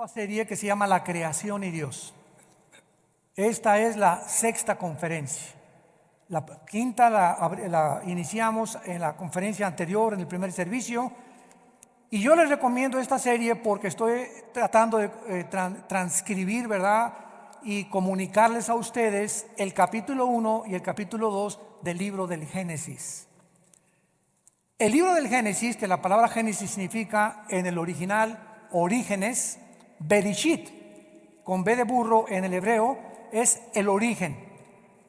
nueva serie que se llama La creación y Dios. Esta es la sexta conferencia. La quinta la iniciamos en la conferencia anterior, en el primer servicio. Y yo les recomiendo esta serie porque estoy tratando de transcribir, ¿verdad? Y comunicarles a ustedes el capítulo 1 y el capítulo 2 del libro del Génesis. El libro del Génesis, que la palabra Génesis significa en el original orígenes, Bereshit, con B de burro en el hebreo, es el origen.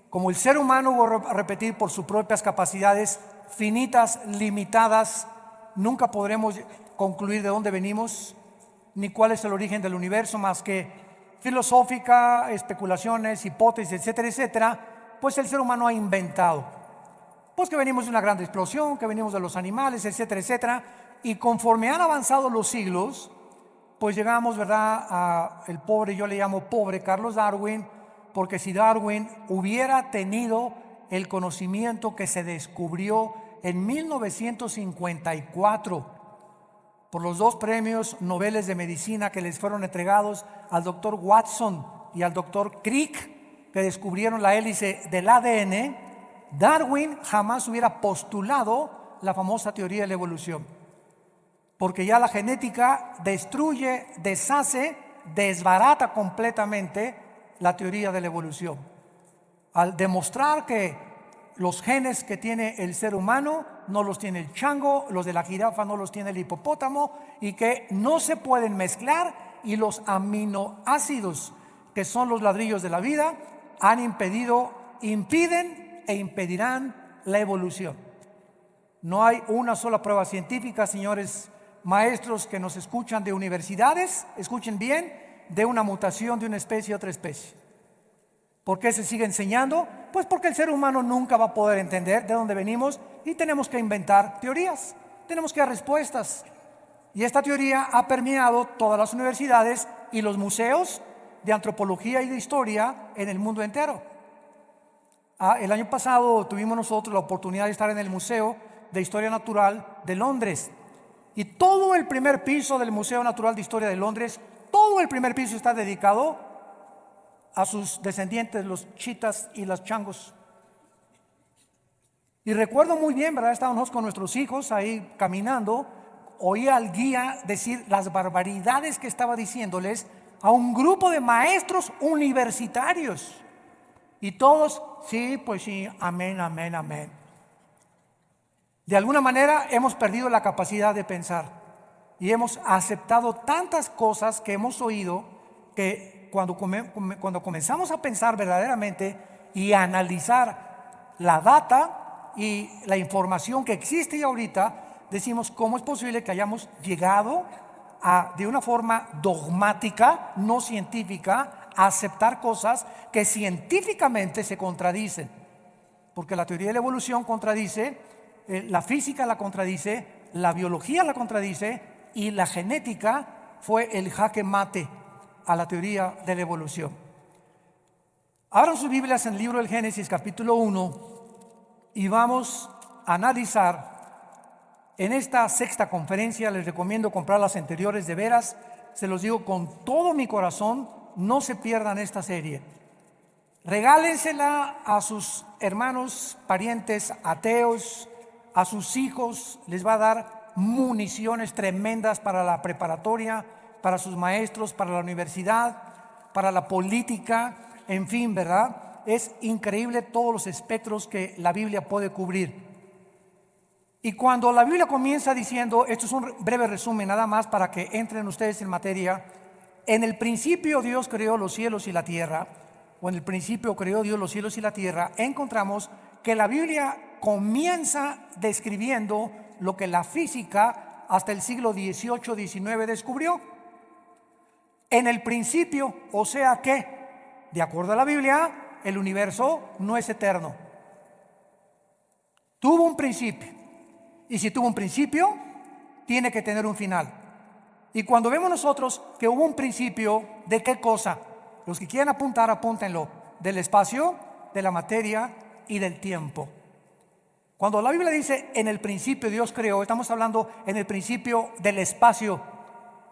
Como el ser humano, voy a repetir, por sus propias capacidades finitas, limitadas, nunca podremos concluir de dónde venimos, ni cuál es el origen del universo, más que filosófica, especulaciones, hipótesis, etcétera, etcétera, pues el ser humano ha inventado. Pues que venimos de una gran explosión, que venimos de los animales, etcétera, etcétera, y conforme han avanzado los siglos, pues llegamos, ¿verdad?, a el pobre, yo le llamo pobre Carlos Darwin, porque si Darwin hubiera tenido el conocimiento que se descubrió en 1954 por los dos premios Nobel de Medicina que les fueron entregados al doctor Watson y al doctor Crick, que descubrieron la hélice del ADN, Darwin jamás hubiera postulado la famosa teoría de la evolución, porque ya la genética destruye, deshace, desbarata completamente la teoría de la evolución, al demostrar que los genes que tiene el ser humano no los tiene el chango, los de la jirafa no los tiene el hipopótamo, y que no se pueden mezclar, y los aminoácidos, que son los ladrillos de la vida, impiden e impedirán la evolución. No hay una sola prueba científica, señores maestros que nos escuchan de universidades, escuchen bien, de una mutación de una especie a otra especie. ¿Por qué se sigue enseñando? Pues porque el ser humano nunca va a poder entender de dónde venimos y tenemos que inventar teorías, tenemos que dar respuestas. Y esta teoría ha permeado todas las universidades y los museos de antropología y de historia en el mundo entero. El año pasado tuvimos nosotros la oportunidad de estar en el Museo de Historia Natural de Londres, y todo el primer piso del Museo Natural de Historia de Londres, todo el primer piso está dedicado a sus descendientes, los chitas y los changos. Y recuerdo muy bien, ¿verdad? Estábamos con nuestros hijos ahí caminando, oía al guía decir las barbaridades que estaba diciéndoles a un grupo de maestros universitarios. Y todos, sí, pues sí, amén, amén, amén. De alguna manera hemos perdido la capacidad de pensar y hemos aceptado tantas cosas que hemos oído que cuando comenzamos a pensar verdaderamente y a analizar la data y la información que existe ya ahorita, decimos, ¿cómo es posible que hayamos llegado de una forma dogmática, no científica, a aceptar cosas que científicamente se contradicen? Porque la teoría de la evolución contradice, la física la contradice, la biología la contradice, y la genética fue el jaque mate a la teoría de la evolución. Abran sus Biblias en el libro del Génesis capítulo 1 y vamos a analizar en esta sexta conferencia. Les recomiendo comprar las anteriores, de veras, se los digo con todo mi corazón, no se pierdan esta serie. Regálensela a sus hermanos, parientes ateos, a sus hijos, les va a dar municiones tremendas para la preparatoria, para sus maestros, para la universidad, para la política, en fin, ¿verdad? Es increíble todos los espectros que la Biblia puede cubrir. Y cuando la Biblia comienza diciendo, esto es un breve resumen nada más para que entren ustedes en materia, en el principio Dios creó los cielos y la tierra, o en el principio creó Dios los cielos y la tierra, encontramos que la Biblia comienza describiendo lo que la física hasta el siglo XVIII, XIX descubrió. En el principio, o sea que, de acuerdo a la Biblia, el universo no es eterno. Tuvo un principio. Y si tuvo un principio, tiene que tener un final. Y cuando vemos nosotros que hubo un principio, ¿de qué cosa? Los que quieran apuntar, apúntenlo. Del espacio, de la materia y del tiempo. Cuando la Biblia dice en el principio Dios creó, estamos hablando en el principio del espacio,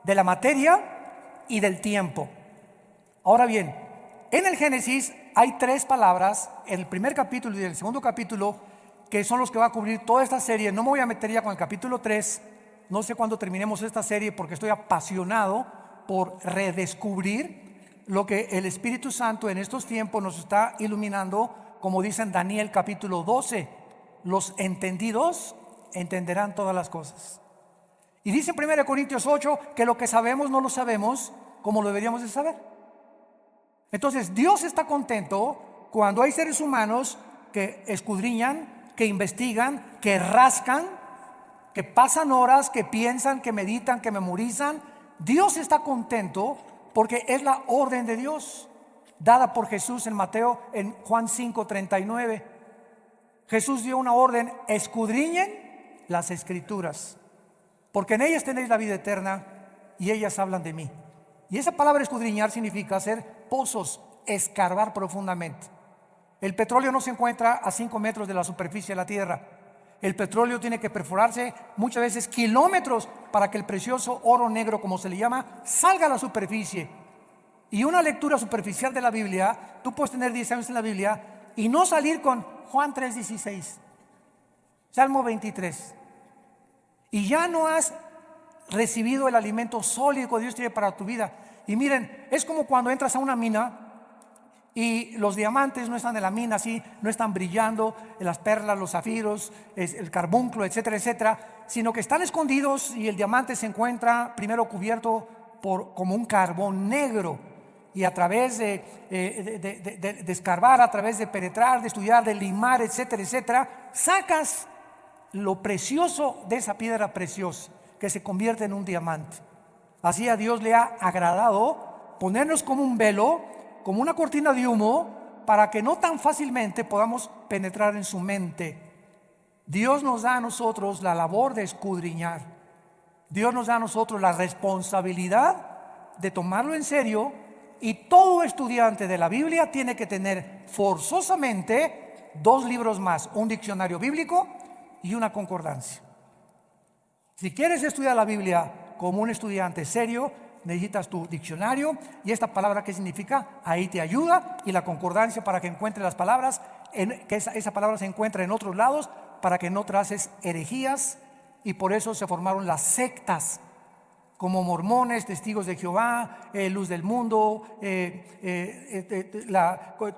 de la materia y del tiempo. Ahora bien, en el Génesis hay tres palabras, en el primer capítulo y en el segundo capítulo, que son los que va a cubrir toda esta serie. No me voy a meter ya con el capítulo 3, no sé cuándo terminemos esta serie porque estoy apasionado por redescubrir lo que el Espíritu Santo en estos tiempos nos está iluminando, como dice en Daniel capítulo 12, los entendidos entenderán todas las cosas. Y dice en 1 Corintios 8 que lo que sabemos no lo sabemos como lo deberíamos de saber. Entonces Dios está contento cuando hay seres humanos que escudriñan, que investigan, que rascan, que pasan horas, que piensan, que meditan, que memorizan. Dios está contento porque es la orden de Dios dada por Jesús en Juan 5:39. Jesús dio una orden: escudriñen las Escrituras, porque en ellas tenéis la vida eterna y ellas hablan de mí. Y esa palabra escudriñar significa hacer pozos, escarbar profundamente. El petróleo no se encuentra a 5 metros de la superficie de la tierra. El petróleo tiene que perforarse muchas veces kilómetros para que el precioso oro negro, como se le llama, salga a la superficie. Y una lectura superficial de la Biblia, tú puedes tener 10 años en la Biblia y no salir con Juan 3:16, Salmo 23, y ya no has recibido el alimento sólido que Dios tiene para tu vida. Y miren, es como cuando entras a una mina y los diamantes no están en la mina así, no están brillando, las perlas, los zafiros, el carbunclo, etcétera, etcétera, sino que están escondidos y el diamante se encuentra primero cubierto como un carbón negro. Y a través de escarbar, a través de penetrar, de estudiar, de limar, etcétera, etcétera, sacas lo precioso de esa piedra preciosa que se convierte en un diamante. Así a Dios le ha agradado ponernos como un velo, como una cortina de humo, para que no tan fácilmente podamos penetrar en su mente. Dios nos da a nosotros la labor de escudriñar. Dios nos da a nosotros la responsabilidad de tomarlo en serio, y todo estudiante de la Biblia tiene que tener forzosamente 2 libros más, un diccionario bíblico y una concordancia. Si quieres estudiar la Biblia como un estudiante serio, necesitas tu diccionario y esta palabra ¿qué significa? Ahí te ayuda, y la concordancia para que encuentres las palabras, que esa palabra se encuentra en otros lados, para que no traces herejías. Y por eso se formaron las sectas, como mormones, testigos de Jehová, luz del mundo,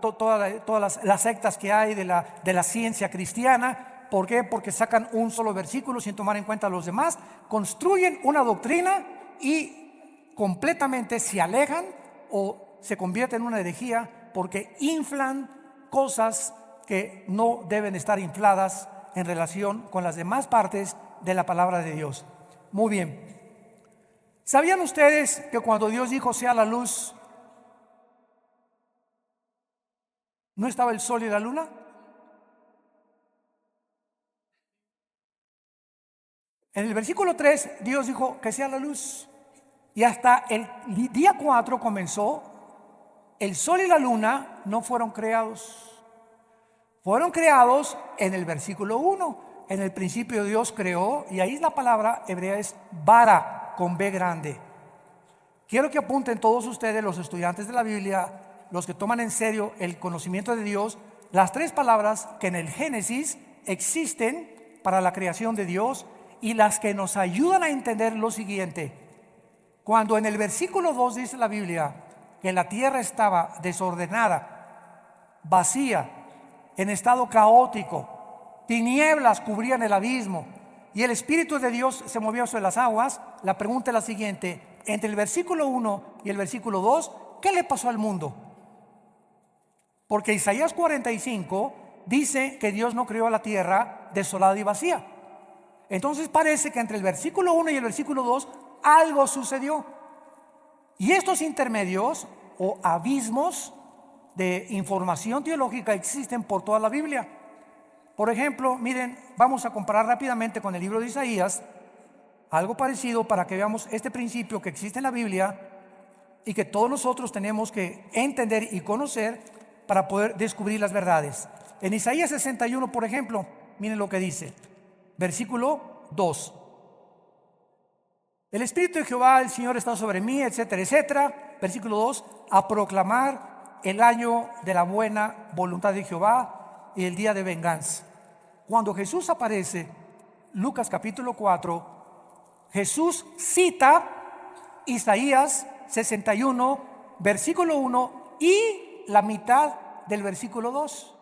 todas las sectas que hay de la ciencia cristiana. ¿Por qué? Porque sacan un solo versículo sin tomar en cuenta los demás, construyen una doctrina y completamente se alejan o se convierten en una herejía, porque inflan cosas que no deben estar infladas en relación con las demás partes de la palabra de Dios. Muy bien. ¿Sabían ustedes que cuando Dios dijo sea la luz, no estaba el sol y la luna? En el versículo 3 Dios dijo que sea la luz, y hasta el día 4 comenzó, el sol y la luna no fueron creados. Fueron creados en el versículo 1. En el principio Dios creó, y ahí la palabra hebrea es bara, con B grande. Quiero que apunten todos ustedes, los estudiantes de la Biblia, los que toman en serio el conocimiento de Dios, las 3 palabras que en el Génesis existen para la creación de Dios y las que nos ayudan a entender lo siguiente. Cuando en el versículo 2 dice la Biblia que la tierra estaba desordenada, vacía, en estado caótico, tinieblas cubrían el abismo y el Espíritu de Dios se movió sobre las aguas, la pregunta es la siguiente: entre el versículo 1 y el versículo 2, ¿qué le pasó al mundo? Porque Isaías 45 dice que Dios no creó la tierra desolada y vacía. Entonces parece que entre el versículo 1 y el versículo 2 algo sucedió. Y estos intermedios o abismos de información teológica existen por toda la Biblia. Por ejemplo, miren, vamos a comparar rápidamente con el libro de Isaías, algo parecido, para que veamos este principio que existe en la Biblia y que todos nosotros tenemos que entender y conocer para poder descubrir las verdades. En Isaías 61, por ejemplo, miren lo que dice, versículo 2. El Espíritu de Jehová, el Señor está sobre mí, etcétera, etcétera. Versículo 2, a proclamar el año de la buena voluntad de Jehová y el día de venganza. Cuando Jesús aparece, Lucas capítulo 4, Jesús cita Isaías 61, versículo 1 y la mitad del versículo 2.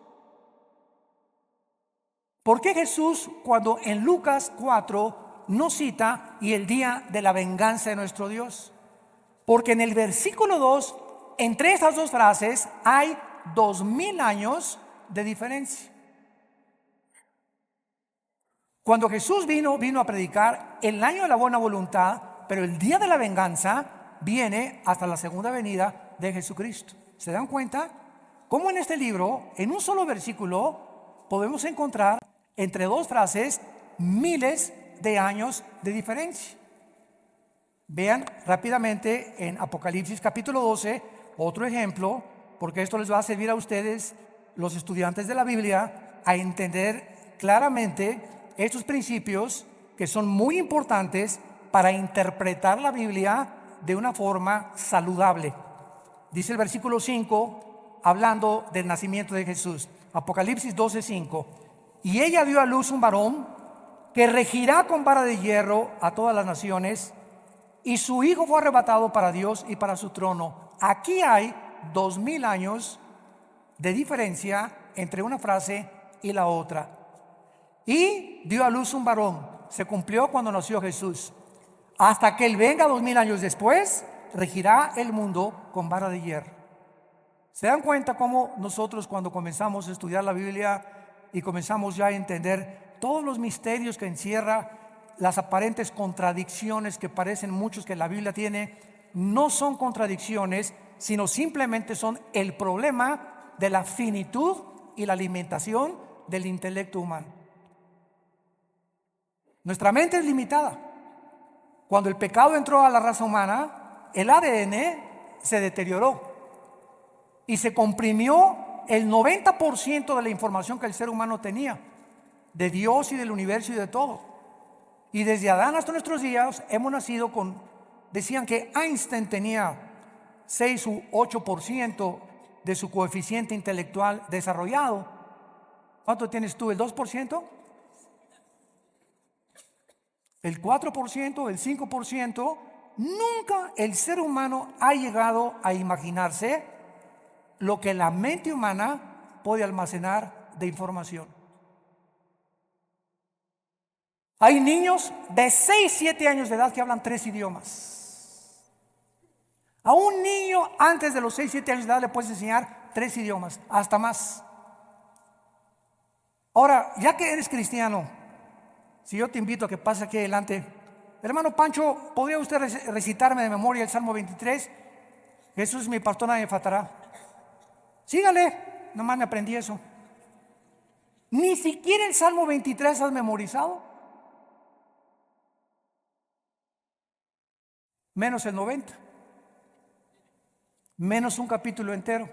¿Por qué Jesús, cuando en Lucas 4 no cita y el día de la venganza de nuestro Dios? Porque en el versículo 2, entre estas dos frases hay 2000 años de diferencia. Cuando Jesús vino a predicar el año de la buena voluntad, pero el día de la venganza viene hasta la segunda venida de Jesucristo. ¿Se dan cuenta? Cómo en este libro, en un solo versículo, podemos encontrar entre dos frases miles de años de diferencia. Vean rápidamente en Apocalipsis capítulo 12, otro ejemplo, porque esto les va a servir a ustedes, los estudiantes de la Biblia, a entender claramente estos principios que son muy importantes para interpretar la Biblia de una forma saludable. Dice el versículo 5, hablando del nacimiento de Jesús, Apocalipsis 12:5, y ella dio a luz un varón que regirá con vara de hierro a todas las naciones, y su hijo fue arrebatado para Dios y para su trono. Aquí hay 2000 años de diferencia entre una frase y la otra. Y dio a luz un varón. Se cumplió cuando nació Jesús. Hasta que Él venga 2000 años después, regirá el mundo con vara de hierro. ¿Se dan cuenta cómo nosotros, cuando comenzamos a estudiar la Biblia y comenzamos ya a entender todos los misterios que encierra, las aparentes contradicciones que parecen muchos que la Biblia tiene, no son contradicciones, sino simplemente son el problema de la finitud y la limitación del intelecto humano? Nuestra mente es limitada. Cuando el pecado entró a la raza humana, el ADN se deterioró y se comprimió el 90% de la información que el ser humano tenía, de Dios y del universo y de todo. Y desde Adán hasta nuestros días hemos nacido con, decían que Einstein tenía 6 u 8% de su coeficiente intelectual desarrollado. ¿Cuánto tienes tú? ¿El 2%? ¿El 4%? ¿El 5%? Nunca el ser humano ha llegado a imaginarse lo que la mente humana puede almacenar de información. Hay niños de 6, 7 años de edad que hablan 3 idiomas. A un niño antes de los 6, 7 años de edad le puedes enseñar 3 idiomas, hasta más. Ahora, ya que eres cristiano, si yo te invito a que pase aquí adelante, hermano Pancho, ¿podría usted recitarme de memoria el Salmo 23? Jesús mi pastor, nadie me faltará. Sígale, nomás me aprendí eso. Ni siquiera el Salmo 23 has memorizado. Menos el 90, menos un capítulo entero.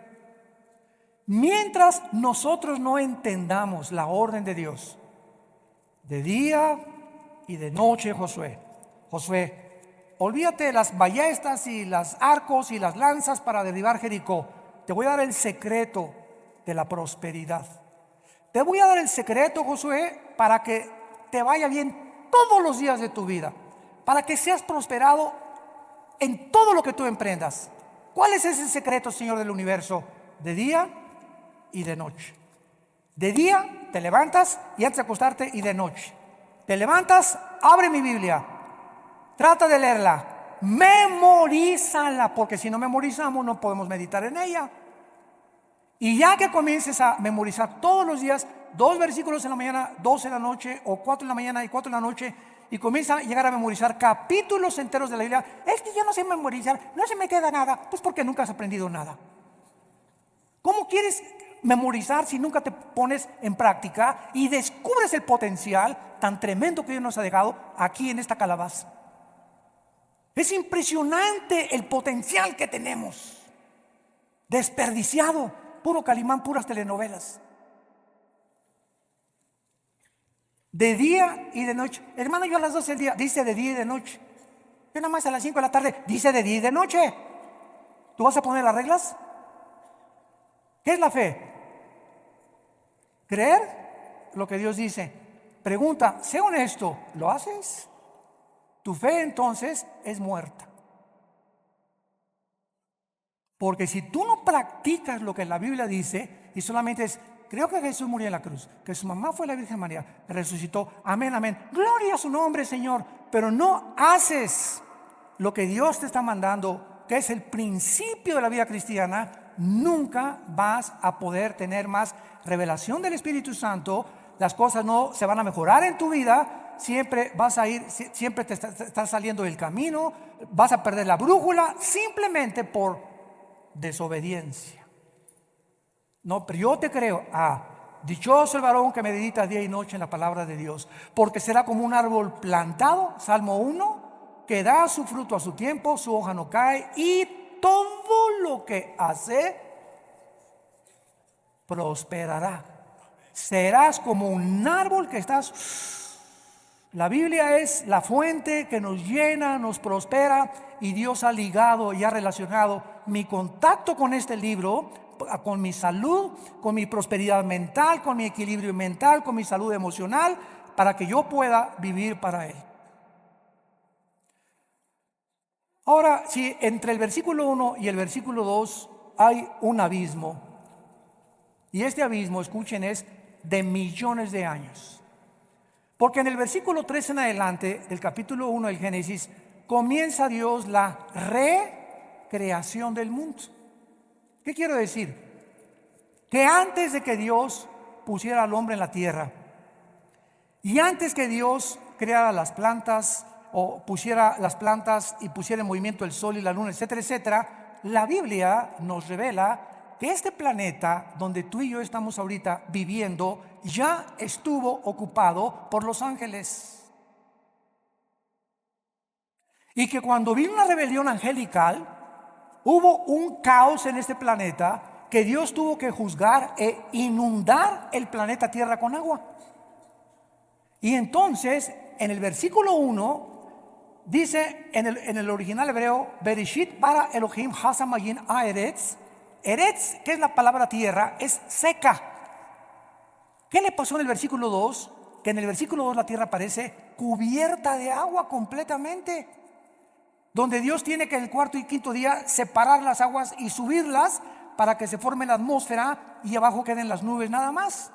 Mientras nosotros no entendamos la orden de Dios, de día y de noche, Josué, olvídate de las ballestas y las arcos y las lanzas para derribar Jericó. Te voy a dar el secreto de la prosperidad. Te voy a dar el secreto, Josué, para que te vaya bien todos los días de tu vida, para que seas prosperado en todo lo que tú emprendas. ¿Cuál es ese secreto, Señor del universo? De día y de noche. De día te levantas y antes de acostarte, y de noche te levantas, abre mi Biblia, trata de leerla, memorízala, porque si no memorizamos no podemos meditar en ella. Y ya que comiences a memorizar todos los días 2 versículos en la mañana, 2 en la noche, o 4 en la mañana y 4 en la noche, y comienza a llegar a memorizar capítulos enteros de la Biblia. Es que yo no sé memorizar, no se me queda nada. Pues porque nunca has aprendido nada. ¿Cómo quieres memorizar si nunca te pones en práctica y descubres el potencial tan tremendo que Dios nos ha dejado aquí en esta calabaza? Es impresionante el potencial que tenemos, desperdiciado, puro Calimán, puras telenovelas. De día y de noche. Hermano, yo a las 12 del día, dice de día y de noche. Que nada más a las 5 de la tarde dice de día y de noche. ¿Tú vas a poner las reglas? ¿Qué es la fe? Creer lo que Dios dice. Pregunta, sé honesto, ¿lo haces? Tu fe entonces es muerta. Porque si tú no practicas lo que la Biblia dice y solamente es, creo que Jesús murió en la cruz, que su mamá fue la Virgen María, resucitó, amén, amén, gloria a su nombre, Señor, pero no haces lo que Dios te está mandando, que es el principio de la vida cristiana, nunca vas a poder tener más revelación del Espíritu Santo. Las cosas no se van a mejorar en tu vida, siempre vas a ir, siempre te estás saliendo del camino, vas a perder la brújula simplemente por desobediencia. No, pero yo te creo. Dichoso el varón que medita día y noche en la palabra de Dios, porque será como un árbol plantado, Salmo 1, que da su fruto a su tiempo, su hoja no cae, y todo lo que hace prosperará. Serás como un árbol que estás. La Biblia es la fuente que nos llena, nos prospera, y Dios ha ligado y ha relacionado mi contacto con este libro con mi salud, con mi prosperidad mental, con mi equilibrio mental, con mi salud emocional, para que yo pueda vivir para Él. Ahora, si entre el versículo 1 y el versículo 2 hay un abismo, y este abismo, escuchen, es de millones de años. Porque en el versículo 3 en adelante del capítulo 1 del Génesis comienza Dios la recreación del mundo. ¿Qué quiero decir? Que antes de que Dios pusiera al hombre en la tierra, y antes que Dios creara las plantas, o pusiera las plantas y pusiera en movimiento el sol y la luna, etcétera, etcétera, la Biblia nos revela que este planeta donde tú y yo estamos ahorita viviendo ya estuvo ocupado por los ángeles. Y que cuando vino una rebelión angelical, hubo un caos en este planeta que Dios tuvo que juzgar e inundar el planeta Tierra con agua. Y entonces, en el versículo 1, dice en el original hebreo, Bereshit bara Elohim hasamayin haaretz. Eretz, que es la palabra tierra, es seca. ¿Qué le pasó en el versículo 2? Que en el versículo 2 la tierra aparece cubierta de agua completamente, donde Dios tiene que en el cuarto y quinto día separar las aguas y subirlas para que se forme la atmósfera y abajo queden las nubes nada más.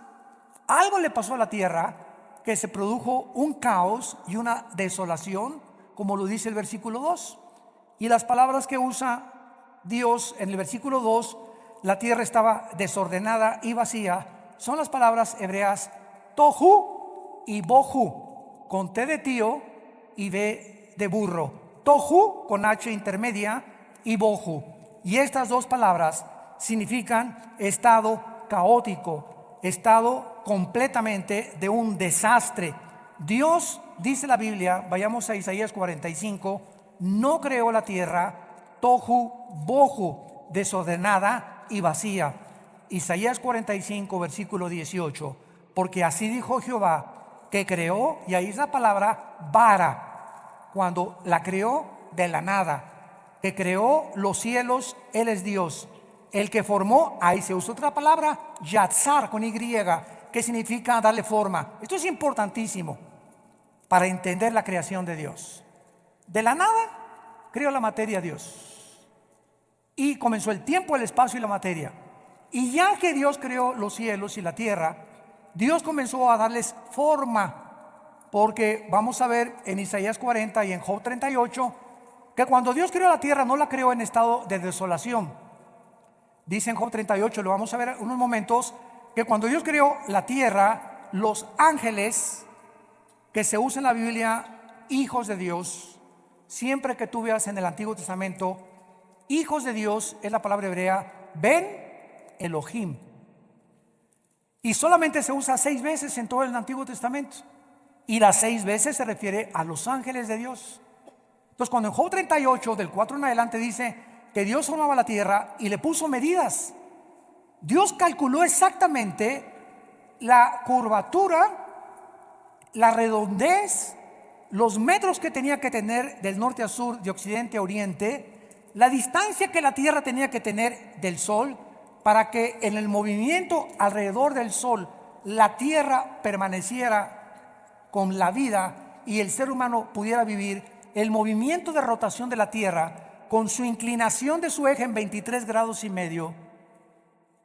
Algo le pasó a la tierra, que se produjo un caos y una desolación, como lo dice el versículo 2. Y las palabras que usa Dios en el versículo 2, la tierra estaba desordenada y vacía, son las palabras hebreas tohu y bohu, con T de tío y B de burro. Tohu con H intermedia y bohu. Y estas dos palabras significan estado caótico, estado completamente de un desastre. Dios, dice la Biblia, vayamos a Isaías 45, no creó la tierra tohu bohu, desordenada y vacía. Isaías 45 versículo 18, porque así dijo Jehová, que creó, y ahí es la palabra bara, cuando la creó de la nada, que creó los cielos, Él es Dios. El que formó, ahí se usa otra palabra, yatzar con Y, que significa darle forma. Esto es importantísimo para entender la creación de Dios. De la nada creó la materia Dios, y comenzó el tiempo, el espacio y la materia. Y ya que Dios creó los cielos y la tierra, Dios comenzó a darles forma, porque vamos a ver en Isaías 40 y en Job 38 que cuando Dios creó la tierra no la creó en estado de desolación. Dice en Job 38, lo vamos a ver en unos momentos, que cuando Dios creó la tierra, los ángeles, que se usa en la Biblia, hijos de Dios, siempre que tú veas en el Antiguo Testamento, hijos de Dios es la palabra hebrea Ben Elohim, y solamente se usa 6 veces en todo el Antiguo Testamento, y las 6 veces se refiere a los ángeles de Dios. Entonces, cuando en Job 38 del 4 en adelante dice que Dios formaba la tierra y le puso medidas, Dios calculó exactamente la curvatura, la redondez los metros que tenía que tener del norte a sur, de occidente a oriente, la distancia que la Tierra tenía que tener del Sol, para que en el movimiento alrededor del Sol la Tierra permaneciera con la vida y el ser humano pudiera vivir, el movimiento de rotación de la Tierra, con su inclinación de su eje en 23 grados y medio,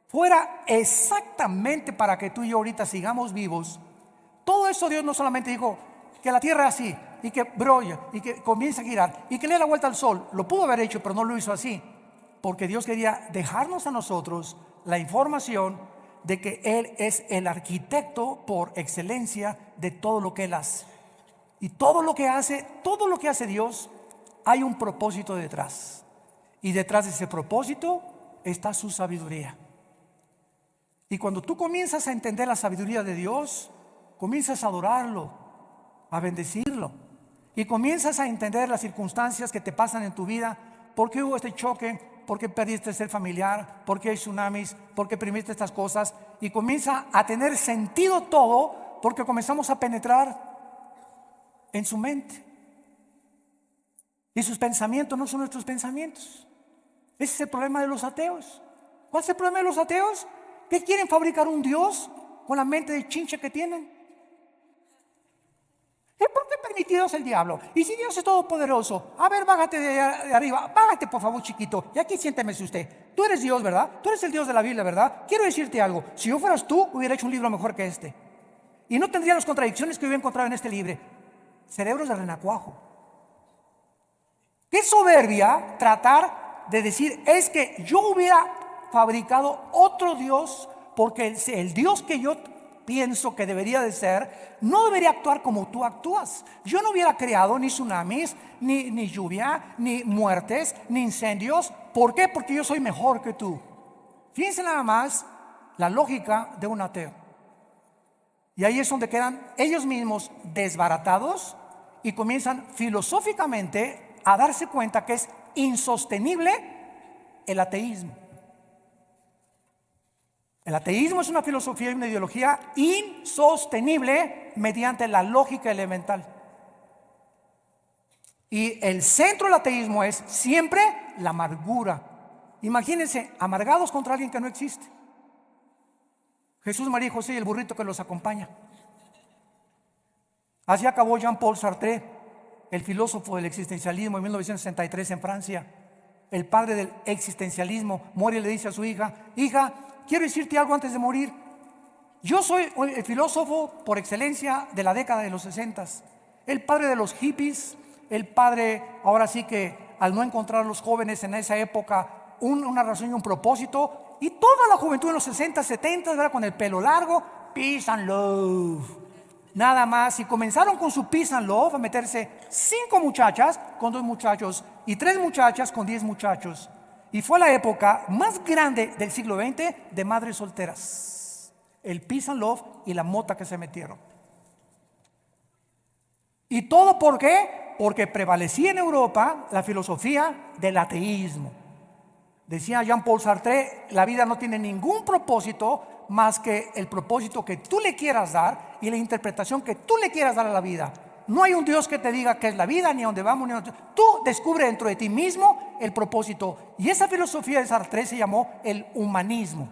fuera exactamente para que tú y yo ahorita sigamos vivos. Todo eso Dios no solamente dijo que la Tierra es así, y que brolla, y que comienza a girar, y que le dé la vuelta al Sol. Lo pudo haber hecho, pero no lo hizo así, porque Dios quería dejarnos a nosotros la información de que Él es el arquitecto por excelencia de todo lo que Él hace. Y todo lo que hace Dios, hay un propósito detrás. Y detrás de ese propósito está su sabiduría. Y cuando tú comienzas a entender la sabiduría de Dios, comienzas a adorarlo, a bendecirlo, y comienzas a entender las circunstancias que te pasan en tu vida. ¿Por qué hubo este choque? ¿Por qué perdiste el ser familiar? ¿Por qué hay tsunamis? ¿Por qué primiste estas cosas? Y comienza a tener sentido todo, porque comenzamos a penetrar en su mente. Y sus pensamientos no son nuestros pensamientos. Ese es el problema de los ateos. ¿Cuál es el problema de los ateos? Que quieren fabricar un Dios con la mente de chinche que tienen. ¿Por qué permitido es el diablo? Y si Dios es todopoderoso, a ver, bájate de arriba, bájate por favor, chiquito, y aquí siéntese usted. Tú eres Dios, ¿verdad? Tú eres el Dios de la Biblia, ¿verdad? Quiero decirte algo, si yo fueras tú, hubiera hecho un libro mejor que este. Y no tendría las contradicciones que yo he encontrado en este libro. Cerebros de renacuajo. Qué soberbia tratar de decir, es que yo hubiera fabricado otro Dios, porque el Dios que yo pienso que debería de ser, no debería actuar como tú actúas. Yo no hubiera creado ni tsunamis, ni lluvia, ni muertes, ni incendios. ¿Por qué? Porque yo soy mejor que tú. Fíjense nada más la lógica de un ateo. Y ahí es donde quedan ellos mismos desbaratados y comienzan filosóficamente a darse cuenta que es insostenible el ateísmo. El ateísmo es una filosofía y una ideología insostenible mediante la lógica elemental. Y el centro del ateísmo es siempre la amargura. Imagínense, amargados contra alguien que no existe. Jesús, María y José y el burrito que los acompaña. Así acabó Jean-Paul Sartre, el filósofo del existencialismo en 1963 en Francia. El padre del existencialismo muere y le dice a su hija: hija, quiero decirte algo antes de morir. Yo soy el filósofo por excelencia de la década de los 60, el padre de los hippies, el padre, ahora sí que al no encontrar a los jóvenes en esa época una razón y un propósito, y toda la juventud en los 60, 70, ¿verdad? Con el pelo largo, peace and love, nada más. Y comenzaron con su peace and love a meterse 5 muchachas con 2 muchachos y 3 muchachas con 10 muchachos. Y fue la época más grande del siglo XX de madres solteras. El peace and love y la mota que se metieron. ¿Y todo por qué? Porque prevalecía en Europa la filosofía del ateísmo. Decía Jean-Paul Sartre, la vida no tiene ningún propósito más que el propósito que tú le quieras dar y la interpretación que tú le quieras dar a la vida. No hay un Dios que te diga qué es la vida, ni a dónde vamos, ni a dónde. Tú descubre dentro de ti mismo el propósito. Y esa filosofía de Sartre se llamó el humanismo.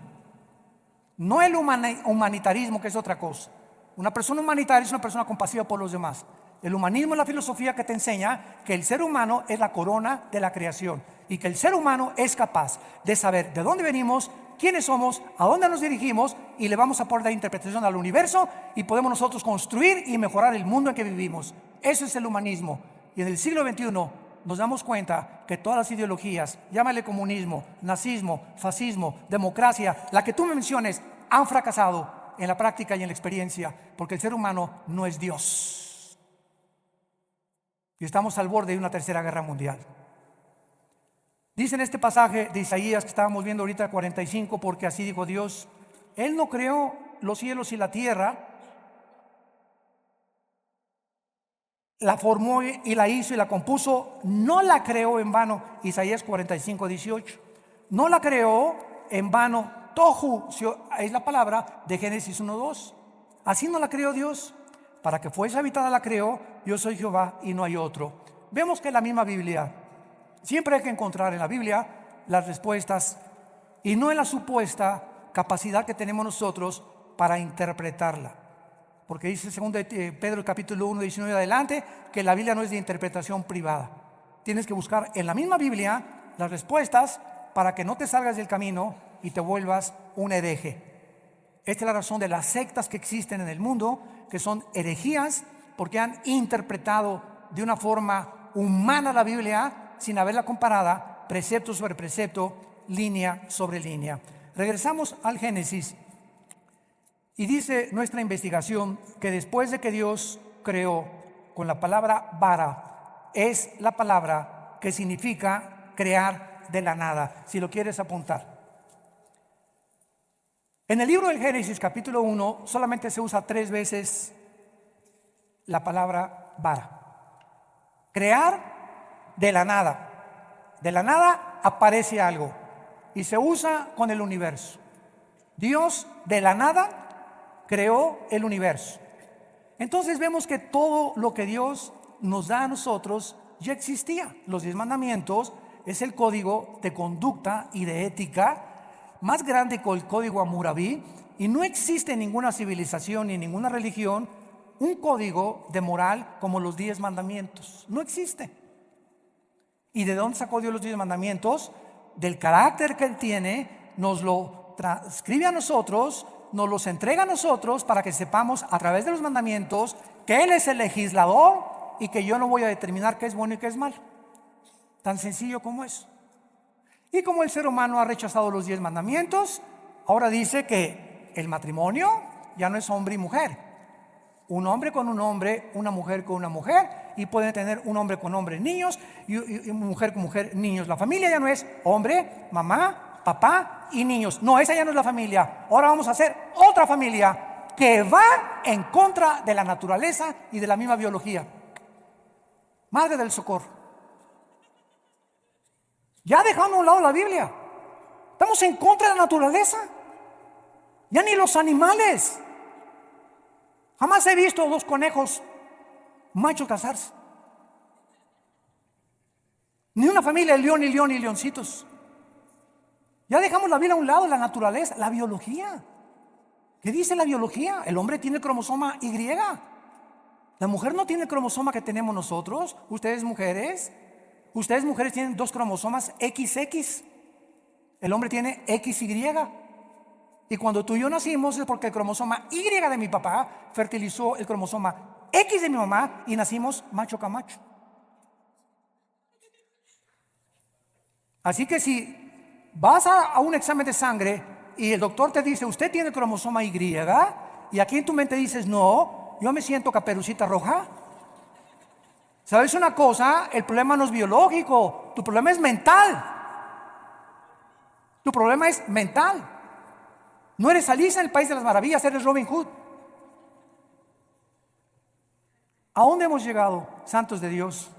No el humanitarismo, que es otra cosa. Una persona humanitaria es una persona compasiva por los demás. El humanismo es la filosofía que te enseña que el ser humano es la corona de la creación y que el ser humano es capaz de saber de dónde venimos, quiénes somos, a dónde nos dirigimos, y le vamos a poder dar interpretación al universo y podemos nosotros construir y mejorar el mundo en que vivimos. Eso es el humanismo. Y en el siglo XXI nos damos cuenta que todas las ideologías, llámale comunismo, nazismo, fascismo, democracia, la que tú me menciones, han fracasado en la práctica y en la experiencia, porque el ser humano no es Dios. Y estamos al borde de una tercera guerra mundial. Dice en este pasaje de Isaías que estábamos viendo ahorita, 45, porque así dijo Dios: Él no creó los cielos y la tierra, la formó y la hizo y la compuso, no la creó en vano. Isaías 45, 18. No la creó en vano. Tohu es la palabra de Génesis 1, 2. Así no la creó Dios. para que fuese habitada la creó, yo soy Jehová y no hay otro. Vemos que en la misma Biblia, siempre hay que encontrar en la Biblia las respuestas y no en la supuesta capacidad que tenemos nosotros para interpretarla. Porque dice 2 Pedro capítulo 1, 19 adelante, que la Biblia no es de interpretación privada. Tienes que buscar en la misma Biblia las respuestas para que no te salgas del camino y te vuelvas un hereje. Esta es la razón de las sectas que existen en el mundo, que son herejías, porque han interpretado de una forma humana la Biblia sin haberla comparada precepto sobre precepto, línea sobre línea. Regresamos al Génesis y dice nuestra investigación que después de que Dios creó, con la palabra bara, es la palabra que significa crear de la nada, si lo quieres apuntar. En el libro del Génesis capítulo 1 solamente se usa 3 veces la palabra bara. Crear de la nada. De la nada aparece algo y se usa con el universo. Dios de la nada creó el universo. Entonces vemos que todo lo que Dios nos da a nosotros ya existía. Los 10 mandamientos es el código de conducta y de ética más grande que el código Hammurabi, y no existe en ninguna civilización ni ninguna religión un código de moral como los 10 mandamientos. No existe. ¿Y de dónde sacó Dios los 10 mandamientos? Del carácter que Él tiene, nos lo transcribe a nosotros, nos los entrega a nosotros para que sepamos a través de los mandamientos que Él es el legislador y que yo no voy a determinar qué es bueno y qué es malo. Tan sencillo como es. Y como el ser humano ha rechazado los 10 mandamientos, ahora dice que el matrimonio ya no es hombre y mujer. Un hombre con un hombre, una mujer con una mujer, y pueden tener un hombre con hombre niños y una mujer con mujer niños. La familia ya no es hombre, mamá, papá y niños. No, esa ya no es la familia. Ahora vamos a hacer otra familia que va en contra de la naturaleza y de la misma biología. Madre del Socorro. Ya dejamos a un lado la Biblia. Estamos en contra de la naturaleza. Ya ni los animales. Jamás he visto 2 conejos machos casarse. Ni una familia de león y leoncitos. Ya dejamos la Biblia a un lado, la naturaleza, la biología. ¿Qué dice la biología? El hombre tiene el cromosoma Y. La mujer no tiene el cromosoma que tenemos nosotros. Ustedes mujeres tienen 2 cromosomas XX. El hombre tiene XY. Y cuando tú y yo nacimos es porque el cromosoma Y de mi papá fertilizó el cromosoma X de mi mamá y nacimos macho camacho. Así que si vas a un examen de sangre y el doctor te dice, usted tiene el cromosoma Y, y aquí en tu mente dices, no, yo me siento Caperucita Roja. ¿Sabes una cosa? El problema no es biológico, tu problema es mental. Tu problema es mental. No eres Alicia en el País de las Maravillas, eres Robin Hood. ¿A dónde hemos llegado, santos de Dios?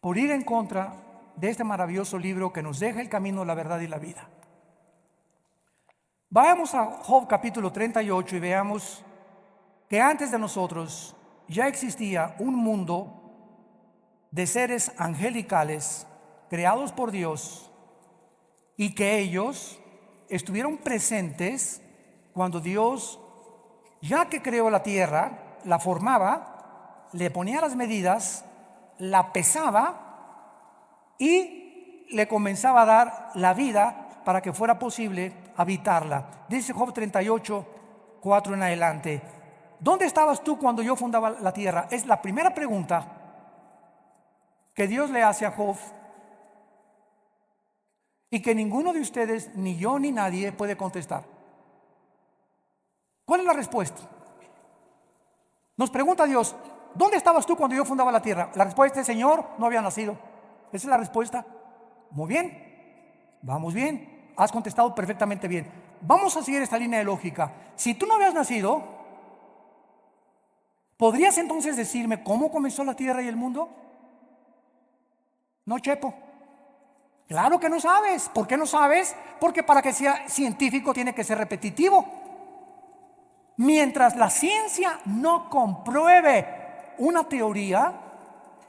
Por ir en contra de este maravilloso libro que nos deja el camino, la verdad y la vida. Vayamos a Job capítulo 38 y veamos que antes de nosotros ya existía un mundo de seres angelicales creados por Dios y que ellos estuvieron presentes cuando Dios, ya que creó la tierra, la formaba, le ponía las medidas, la pesaba y le comenzaba a dar la vida para que fuera posible habitarla. Dice Job 38, 4 en adelante. ¿Dónde estabas tú cuando yo fundaba la tierra? Es la primera pregunta que Dios le hace a Job y que ninguno de ustedes, ni yo ni nadie, puede contestar. ¿Cuál es la respuesta? Nos pregunta Dios, ¿dónde estabas tú cuando yo fundaba la tierra? La respuesta es, Señor, no había nacido. Esa es la respuesta. Muy bien, vamos bien, has contestado perfectamente bien. Vamos a seguir esta línea de lógica. Si tú no habías nacido, ¿podrías entonces decirme cómo comenzó la tierra y el mundo? No, Chepo. Claro que no sabes. ¿Por qué no sabes? Porque para que sea científico tiene que ser repetitivo. Mientras la ciencia no compruebe una teoría,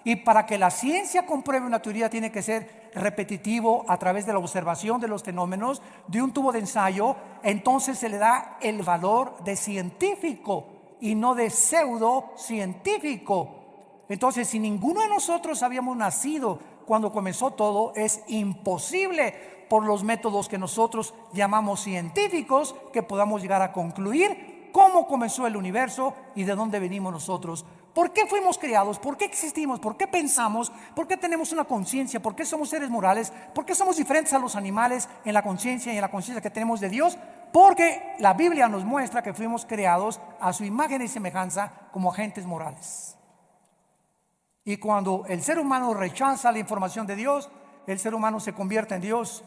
y para que la ciencia compruebe una teoría tiene que ser repetitivo a través de la observación de los fenómenos, de un tubo de ensayo, entonces se le da el valor de científico y no de pseudocientífico. Entonces, si ninguno de nosotros habíamos nacido cuando comenzó todo, es imposible por los métodos que nosotros llamamos científicos que podamos llegar a concluir cómo comenzó el universo y de dónde venimos nosotros. ¿Por qué fuimos creados? ¿Por qué existimos? ¿Por qué pensamos? ¿Por qué tenemos una conciencia? ¿Por qué somos seres morales? ¿Por qué somos diferentes a los animales en la conciencia y en la conciencia que tenemos de Dios? Porque la Biblia nos muestra que fuimos creados a su imagen y semejanza como agentes morales. Y cuando el ser humano rechaza la información de Dios, el ser humano se convierte en Dios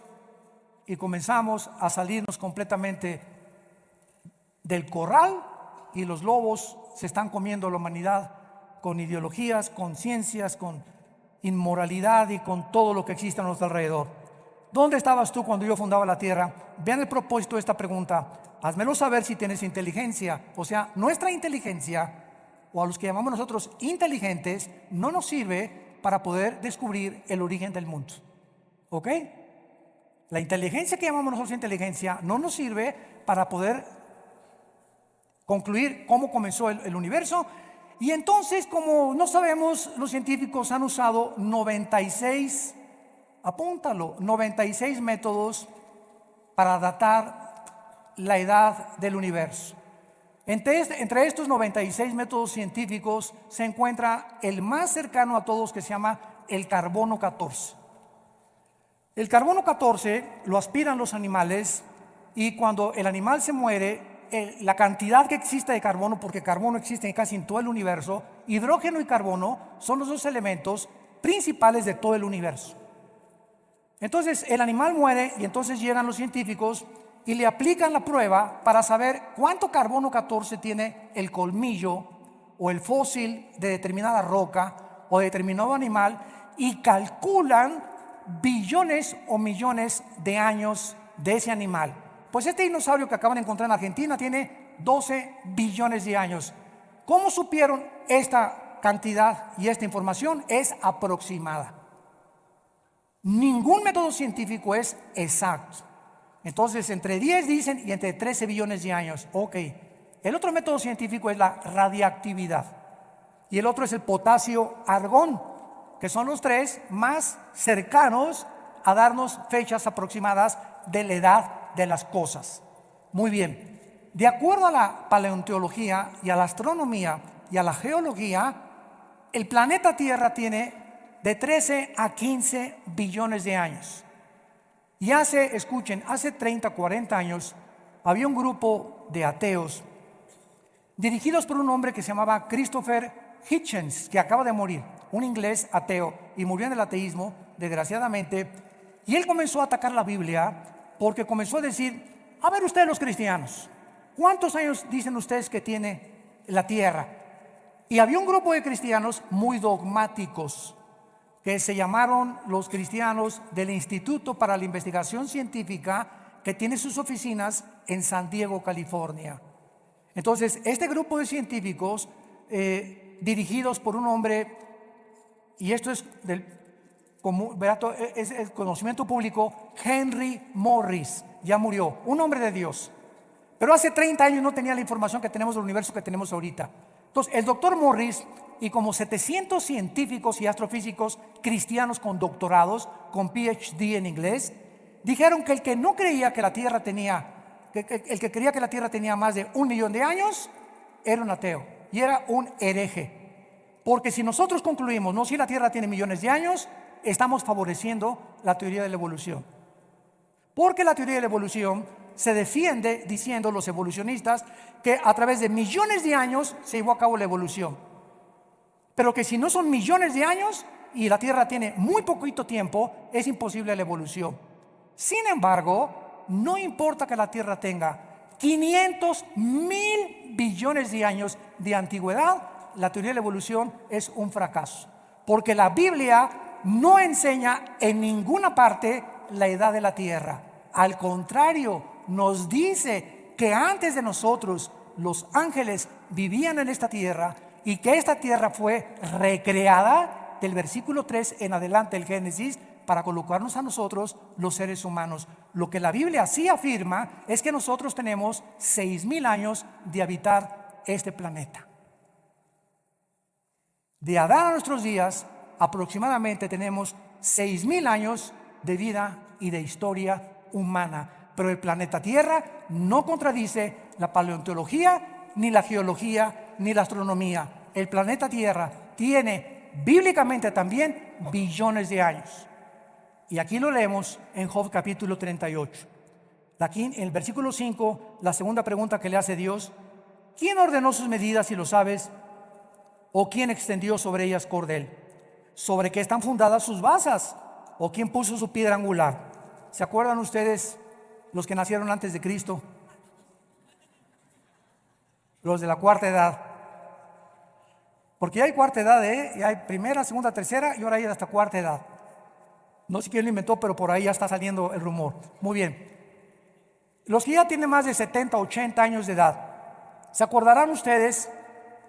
y comenzamos a salirnos completamente del corral y los lobos se están comiendo a la humanidad con ideologías, con ciencias, con inmoralidad y con todo lo que existe a nuestro alrededor. ¿Dónde estabas tú cuando yo fundaba la tierra? Vean el propósito de esta pregunta. Házmelo saber si tienes inteligencia. O sea, nuestra inteligencia, o a los que llamamos nosotros inteligentes, no nos sirve para poder descubrir el origen del mundo. ¿Ok? La inteligencia que llamamos nosotros inteligencia no nos sirve para poder concluir cómo comenzó el universo. Y entonces, como no sabemos, los científicos han usado 96, apúntalo, 96 métodos para datar la edad del universo. Entre estos 96 métodos científicos se encuentra el más cercano a todos, que se llama el carbono 14. El carbono 14 lo aspiran los animales, y cuando el animal se muere, la cantidad que existe de carbono, porque carbono existe casi en todo el universo, hidrógeno y carbono son los dos elementos principales de todo el universo. Entonces el animal muere y entonces llegan los científicos y le aplican la prueba para saber cuánto carbono 14 tiene el colmillo o el fósil de determinada roca o de determinado animal, y calculan billones o millones de años de ese animal. Pues este dinosaurio que acaban de encontrar en Argentina tiene 12 billones de años. ¿Cómo supieron esta cantidad y esta información? Es aproximada. Ningún método científico es exacto. Entonces, entre 10 dicen y entre 13 billones de años. Ok. El otro método científico es la radiactividad. Y el otro es el potasio-argón, que son los tres más cercanos a darnos fechas aproximadas de la edad de las cosas. Muy bien. De acuerdo a la paleontología y a la astronomía y a la geología, el planeta Tierra tiene de 13 a 15 billones de años. Y escuchen, hace 30, 40 años había un grupo de ateos dirigidos por un hombre que se llamaba Christopher Hitchens, que acaba de morir, un inglés ateo, y murió en el ateísmo, desgraciadamente. Y él comenzó a atacar la Biblia porque comenzó a decir: a ver ustedes los cristianos, ¿cuántos años dicen ustedes que tiene la tierra? Y había un grupo de cristianos muy dogmáticos que se llamaron los cristianos del Instituto para la Investigación Científica, que tiene sus oficinas en San Diego, California. Entonces, este grupo de científicos, dirigidos por un hombre, y esto es es el conocimiento público, Henry Morris, ya murió, un hombre de Dios, pero hace 30 años no tenía la información que tenemos del universo que tenemos ahorita. Entonces el doctor Morris y como 700 científicos y astrofísicos cristianos con doctorados, con PhD en inglés, dijeron que el que no creía que la Tierra el que creía que la Tierra tenía más de 1 millón de años era un ateo y era un hereje. Porque si nosotros concluimos, no, si la Tierra tiene millones de años, estamos favoreciendo la teoría de la evolución. Porque la teoría de la evolución se defiende diciendo, los evolucionistas, que a través de millones de años se llevó a cabo la evolución. Pero que si no son millones de años y la Tierra tiene muy poquito tiempo, es imposible la evolución. Sin embargo, no importa que la Tierra tenga 500.000 billones de años de antigüedad, la teoría de la evolución es un fracaso. Porque la Biblia no enseña en ninguna parte la edad de la Tierra. Al contrario, nos dice que antes de nosotros los ángeles vivían en esta tierra y que esta tierra fue recreada del versículo 3 en adelante del Génesis para colocarnos a nosotros los seres humanos. Lo que la Biblia sí afirma es que nosotros tenemos 6,000 años de habitar este planeta. De Adán a nuestros días aproximadamente tenemos 6,000 años de vida y de historia humana. Pero el planeta Tierra no contradice la paleontología, ni la geología, ni la astronomía. El planeta Tierra tiene bíblicamente también billones de años. Y aquí lo leemos en Job capítulo 38. Aquí en el versículo 5, la segunda pregunta que le hace Dios: ¿quién ordenó sus medidas, si lo sabes? ¿O quién extendió sobre ellas cordel? ¿Sobre qué están fundadas sus basas? ¿O quién puso su piedra angular? ¿Se acuerdan ustedes, los que nacieron antes de Cristo? Los de la cuarta edad. Porque ya hay cuarta edad, ya hay primera, segunda, tercera y ahora hay hasta cuarta edad. No sé quién lo inventó, pero por ahí ya está saliendo el rumor. Muy bien. Los que ya tienen más de 70, 80 años de edad, ¿se acordarán ustedes?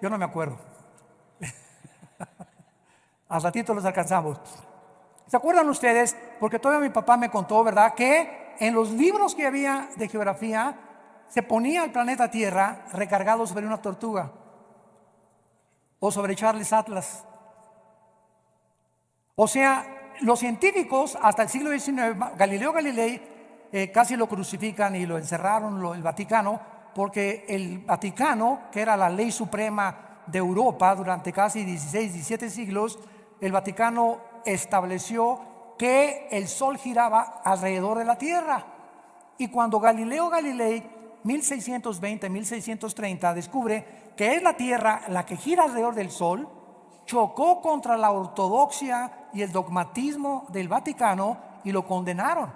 Yo no me acuerdo. Al ratito los alcanzamos. ¿Se acuerdan ustedes? Porque todavía mi papá me contó, ¿verdad?, que en los libros que había de geografía se ponía el planeta Tierra recargado sobre una tortuga o sobre Charles Atlas. O sea, los científicos hasta el siglo XIX, Galileo Galilei, casi lo crucifican y lo encerraron el Vaticano, porque el Vaticano, que era la ley suprema de Europa durante casi 16, 17 siglos, el Vaticano estableció que el Sol giraba alrededor de la Tierra. Y cuando Galileo Galilei, 1620, 1630, descubre que es la Tierra la que gira alrededor del Sol, chocó contra la ortodoxia y el dogmatismo del Vaticano y lo condenaron.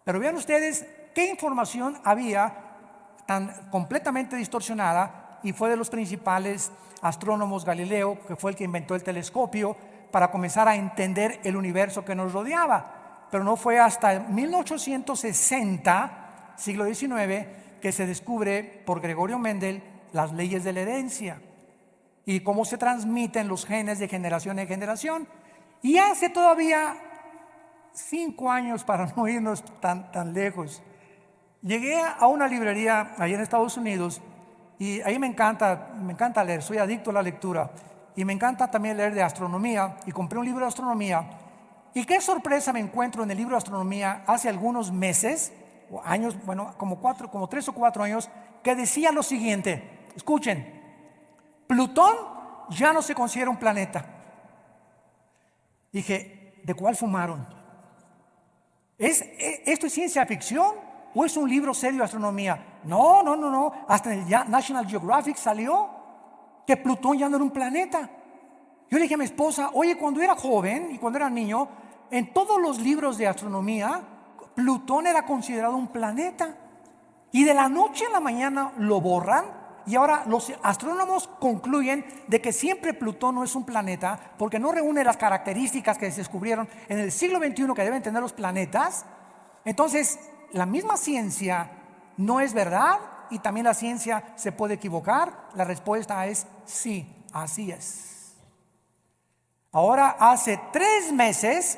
Pero vean ustedes qué información había tan completamente distorsionada, y fue de los principales astrónomos Galileo, que fue el que inventó el telescopio para comenzar a entender el universo que nos rodeaba. Pero no fue hasta 1860, siglo XIX, que se descubre por Gregorio Mendel las leyes de la herencia y cómo se transmiten los genes de generación en generación. Y hace todavía 5 años, para no irnos tan lejos, llegué a una librería allá en Estados Unidos, y ahí me encanta leer, soy adicto a la lectura, y me encanta también leer de astronomía, y compré un libro de astronomía. Y qué sorpresa me encuentro en el libro de astronomía hace algunos meses o años, bueno, como 3 o 4 años, que decía lo siguiente: escuchen, Plutón ya no se considera un planeta. Dije, ¿de cuál fumaron? ¿Esto es ciencia ficción o es un libro serio de astronomía? No, hasta en el National Geographic salió que Plutón ya no era un planeta. Yo le dije a mi esposa: oye, cuando era joven y cuando era niño, en todos los libros de astronomía Plutón era considerado un planeta, y de la noche a la mañana lo borran, y ahora los astrónomos concluyen de que siempre Plutón no es un planeta porque no reúne las características que se descubrieron en el siglo XXI que deben tener los planetas. Entonces, la misma ciencia no es verdad, y también la ciencia se puede equivocar. La respuesta es sí, así es. Ahora, hace 3 meses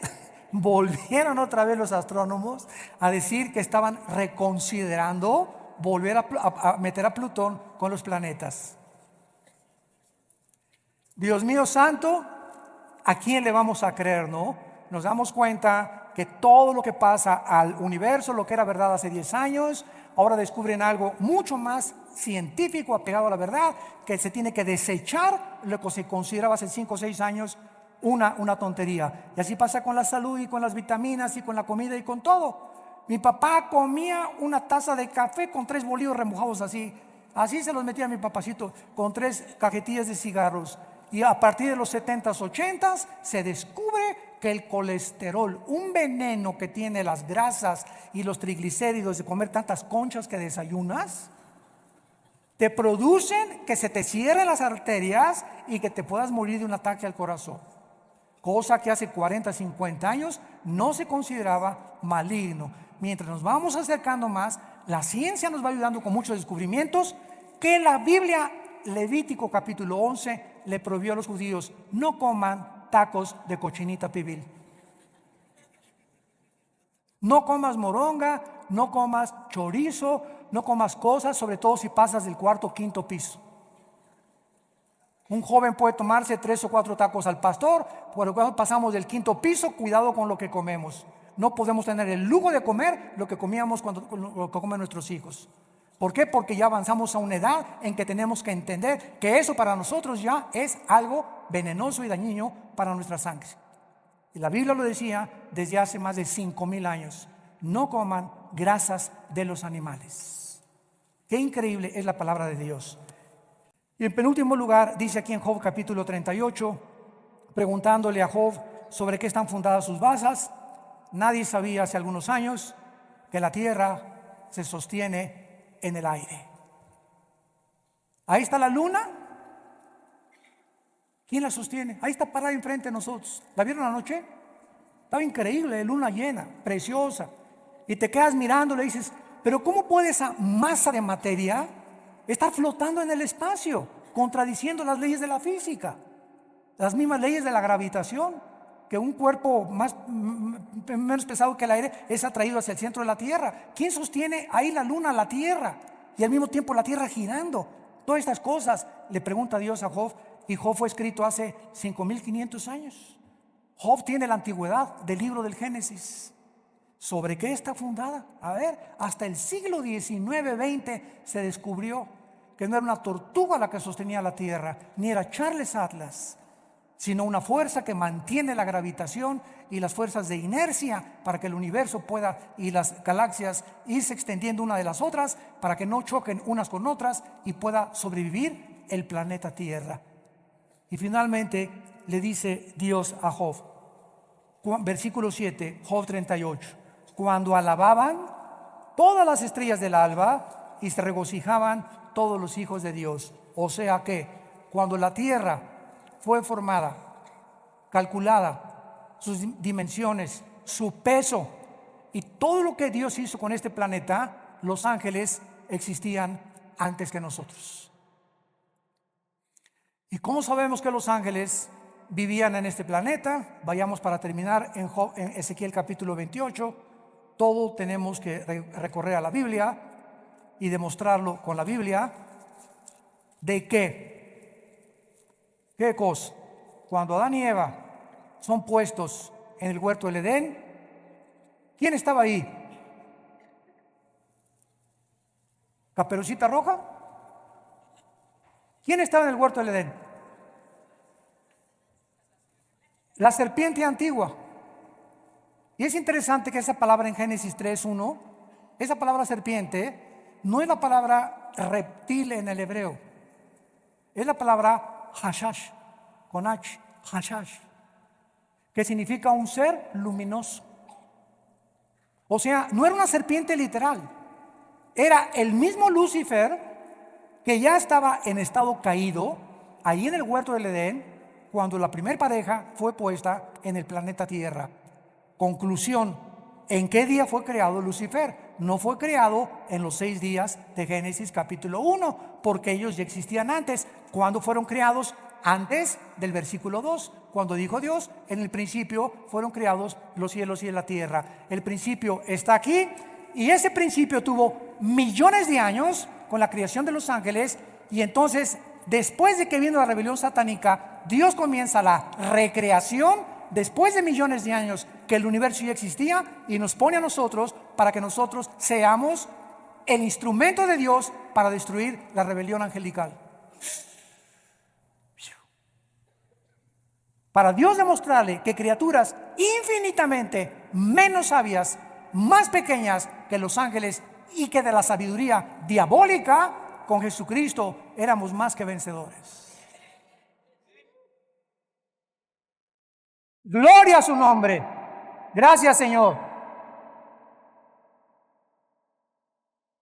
volvieron otra vez los astrónomos a decir que estaban reconsiderando volver a meter a Plutón con los planetas. Dios mío santo, ¿a quién le vamos a creer, no? Nos damos cuenta que todo lo que pasa al universo, lo que era verdad hace 10 años, ahora descubren algo mucho más científico, apegado a la verdad, que se tiene que desechar lo que se consideraba hace 5 o 6 años una tontería. Y así pasa con la salud y con las vitaminas y con la comida y con todo. Mi papá comía una taza de café con 3 bolillos remojados así se los metía a mi papacito, con 3 cajetillas de cigarros. Y a partir de los 70s, 80s se descubre que el colesterol, un veneno que tiene las grasas y los triglicéridos de comer tantas conchas que desayunas, te producen que se te cierren las arterias y que te puedas morir de un ataque al corazón. Cosa que hace 40, 50 años no se consideraba maligno. Mientras nos vamos acercando más, la ciencia nos va ayudando con muchos descubrimientos, que la Biblia, Levítico capítulo 11, le prohibió a los judíos: no coman tacos de cochinita pibil. No comas moronga, no comas chorizo, no comas cosas, sobre todo si pasas del cuarto o quinto piso. Un joven puede tomarse 3 o 4 tacos al pastor, pero cuando pasamos del quinto piso, cuidado con lo que comemos. No podemos tener el lujo de comer lo que comíamos lo que comen nuestros hijos. ¿Por qué? Porque ya avanzamos a una edad en que tenemos que entender que eso para nosotros ya es algo venenoso y dañino para nuestra sangre. Y la Biblia lo decía desde hace más de 5,000 años: no coman grasas de los animales. Qué increíble es la palabra de Dios. Y en penúltimo lugar, dice aquí en Job capítulo 38, preguntándole a Job sobre qué están fundadas sus basas: nadie sabía hace algunos años que la tierra se sostiene en el aire. Ahí está la luna. ¿Quién la sostiene? Ahí está parada enfrente de nosotros. ¿La vieron anoche? Estaba increíble, luna llena, preciosa. Y te quedas mirando y le dices: pero ¿cómo puede esa masa de materia estar flotando en el espacio, contradiciendo las leyes de la física, las mismas leyes de la gravitación? Que un cuerpo menos pesado que el aire es atraído hacia el centro de la Tierra. ¿Quién sostiene ahí la luna, la Tierra, y al mismo tiempo la Tierra girando? Todas estas cosas le pregunta Dios a Job, y Job fue escrito hace 5,500 años. Job tiene la antigüedad del libro del Génesis. ¿Sobre qué está fundada? A ver, hasta el siglo XIX, XX se descubrió que no era una tortuga la que sostenía la Tierra, ni era Charles Atlas, sino una fuerza que mantiene la gravitación y las fuerzas de inercia para que el universo pueda y las galaxias irse extendiendo una de las otras para que no choquen unas con otras y pueda sobrevivir el planeta Tierra. Y finalmente le dice Dios a Job, versículo 7, Job 38: cuando alababan todas las estrellas del alba y se regocijaban todos los hijos de Dios. O sea que cuando la tierra fue formada, calculada, sus dimensiones, su peso y todo lo que Dios hizo con este planeta, los ángeles existían antes que nosotros. ¿Y cómo sabemos que los ángeles vivían en este planeta? Vayamos para terminar en Ezequiel capítulo 28. Todo tenemos que recorrer a la Biblia y demostrarlo con la Biblia. ¿De qué cosa? Cuando Adán y Eva son puestos en el huerto del Edén, ¿quién estaba ahí? ¿Caperucita Roja? ¿Quién estaba en el huerto del Edén? La serpiente antigua. Y es interesante que esa palabra en Génesis 3:1, esa palabra serpiente, no es la palabra reptil en el hebreo, es la palabra hashash, con H, hashash, que significa un ser luminoso. O sea, no era una serpiente literal, era el mismo Lucifer que ya estaba en estado caído ahí en el huerto del Edén cuando la primera pareja fue puesta en el planeta Tierra. Conclusión: ¿en qué día fue creado Lucifer? No fue creado en los 6 días de Génesis capítulo 1, porque ellos ya existían antes. ¿Cuándo fueron creados? Antes del versículo 2, cuando dijo Dios: en el principio fueron creados los cielos y la tierra. El principio está aquí, y ese principio tuvo millones de años con la creación de los ángeles, y entonces después de que vino la rebelión satánica, Dios comienza la recreación después de millones de años que el universo ya existía, y nos pone a nosotros para que nosotros seamos el instrumento de Dios para destruir la rebelión angelical. Para Dios demostrarle que criaturas infinitamente menos sabias, más pequeñas que los ángeles y que de la sabiduría diabólica, con Jesucristo éramos más que vencedores. Gloria a su nombre. Gracias, Señor.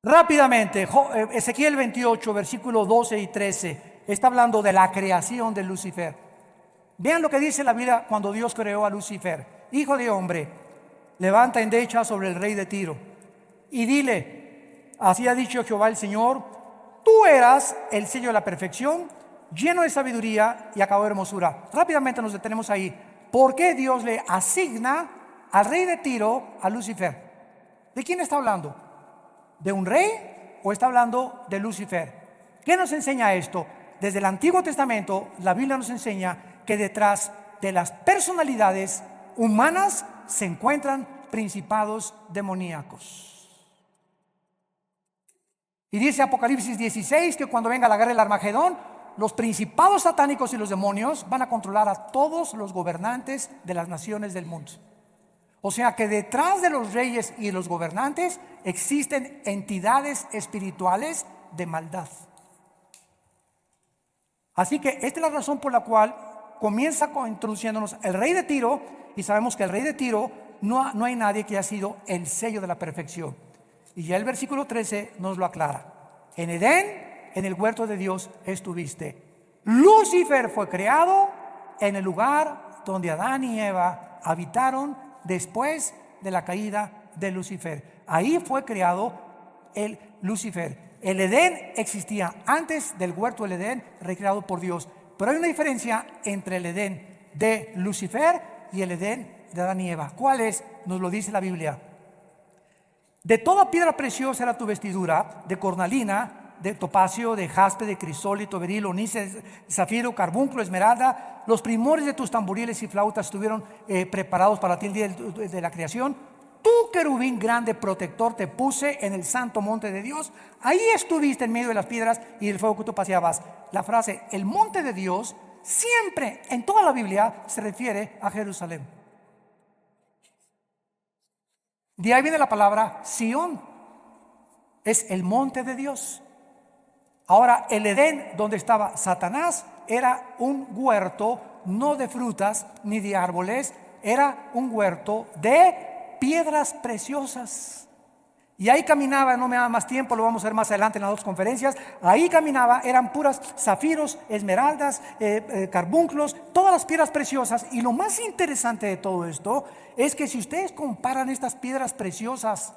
Rápidamente, Ezequiel 28, versículos 12 y 13, está hablando de la creación de Lucifer. Vean lo que dice la Biblia cuando Dios creó a Lucifer. Hijo de hombre, levanta endecha sobre el rey de Tiro y dile: así ha dicho Jehová el Señor, tú eras el sello de la perfección, lleno de sabiduría y acabado de hermosura. Rápidamente nos detenemos ahí. ¿Por qué Dios le asigna al rey de Tiro a Lucifer? ¿De quién está hablando? ¿De un rey o está hablando de Lucifer? ¿Qué nos enseña esto? Desde el Antiguo Testamento, la Biblia nos enseña que detrás de las personalidades humanas se encuentran principados demoníacos. Y dice Apocalipsis 16 que cuando venga la guerra del Armagedón, los principados satánicos y los demonios van a controlar a todos los gobernantes de las naciones del mundo. O sea que detrás de los reyes y los gobernantes existen entidades espirituales de maldad. Así que esta es la razón por la cual comienza introduciéndonos el rey de Tiro, y sabemos que el rey de Tiro no hay nadie que haya sido el sello de la perfección. Y ya el versículo 13 nos lo aclara. En Edén, en el huerto de Dios estuviste. Lucifer fue creado en el lugar donde Adán y Eva habitaron después de la caída de Lucifer. Ahí fue creado el Lucifer. El Edén existía antes del huerto del Edén, recreado por Dios. Pero hay una diferencia entre el Edén de Lucifer y el Edén de Adán y Eva. ¿Cuál es? Nos lo dice la Biblia. De toda piedra preciosa era tu vestidura, de cornalina, de topacio, de jaspe, de crisólito, beril, onice, zafiro, carbunclo, esmeralda. Los primores de tus tamboriles y flautas estuvieron preparados para ti el día de la creación. Tú, querubín grande protector, te puse en el santo monte de Dios. Ahí estuviste en medio de las piedras y del fuego que tú paseabas. La frase, el monte de Dios, siempre en toda la Biblia se refiere a Jerusalén. De ahí viene la palabra Sión. Es el monte de Dios. Ahora, el Edén donde estaba Satanás era un huerto no de frutas ni de árboles, era un huerto de piedras preciosas. Y ahí caminaba, no me da más tiempo, lo vamos a ver más adelante en las otras conferencias. Ahí caminaba, eran puras zafiros, esmeraldas, carbunclos, todas las piedras preciosas. Y lo más interesante de todo esto es que si ustedes comparan estas piedras preciosas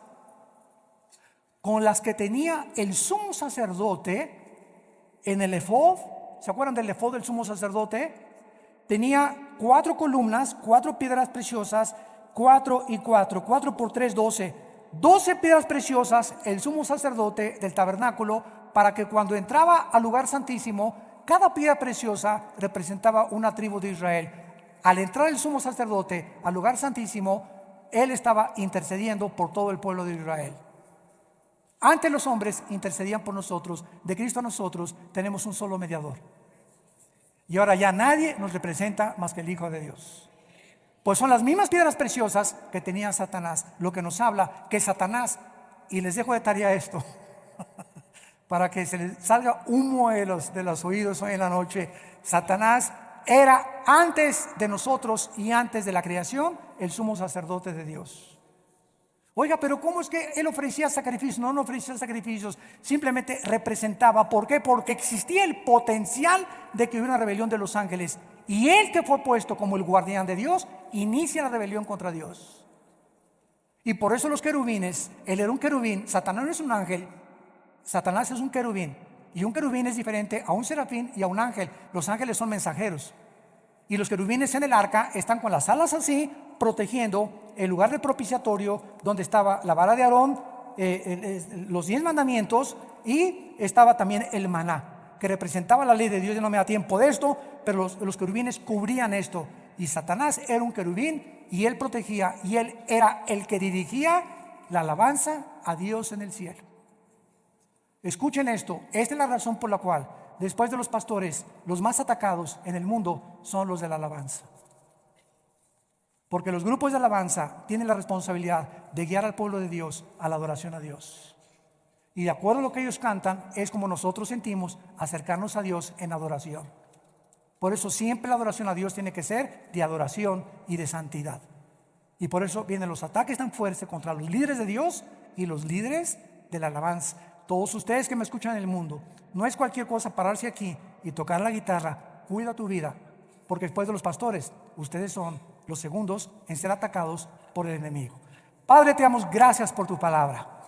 con las que tenía el sumo sacerdote en el efod, ¿se acuerdan del efod del sumo sacerdote? Tenía 4 columnas, 4 piedras preciosas, 4 y 4, 4 por 3, 12. 12 piedras preciosas, el sumo sacerdote del tabernáculo, para que cuando entraba al lugar santísimo, cada piedra preciosa representaba una tribu de Israel. Al entrar el sumo sacerdote al lugar santísimo, él estaba intercediendo por todo el pueblo de Israel. Antes los hombres intercedían por nosotros, de Cristo a nosotros tenemos un solo mediador. Y ahora ya nadie nos representa más que el Hijo de Dios. Pues son las mismas piedras preciosas que tenía Satanás, lo que nos habla que Satanás, y les dejo de tarea esto, para que se les salga humo de los oídos hoy en la noche. Satanás era antes de nosotros y antes de la creación el sumo sacerdote de Dios. Oiga, pero ¿cómo es que él ofrecía sacrificios? No ofrecía sacrificios, simplemente representaba. ¿Por qué? Porque existía el potencial de que hubiera una rebelión de los ángeles. Y él, que fue puesto como el guardián de Dios, inicia la rebelión contra Dios. Y por eso los querubines, él era un querubín. Satanás no es un ángel, Satanás es un querubín. Y un querubín es diferente a un serafín y a un ángel. Los ángeles son mensajeros. Y los querubines en el arca están con las alas así, protegiendo el lugar del propiciatorio donde estaba la vara de Aarón, los 10 mandamientos, y estaba también el maná, que representaba la ley de Dios. Ya no me da tiempo de esto, pero los querubines cubrían esto. Y Satanás era un querubín y él protegía, y él era el que dirigía la alabanza a Dios en el cielo. Escuchen esto, esta es la razón por la cual después de los pastores, los más atacados en el mundo son los de la alabanza. Porque los grupos de alabanza tienen la responsabilidad de guiar al pueblo de Dios a la adoración a Dios. Y de acuerdo a lo que ellos cantan, es como nosotros sentimos acercarnos a Dios en adoración. Por eso siempre la adoración a Dios tiene que ser de adoración y de santidad. Y por eso vienen los ataques tan fuertes contra los líderes de Dios y los líderes de la alabanza. Todos ustedes que me escuchan en el mundo, no es cualquier cosa pararse aquí y tocar la guitarra. Cuida tu vida, porque después de los pastores, ustedes son los segundos en ser atacados por el enemigo. Padre, te damos gracias por tu palabra.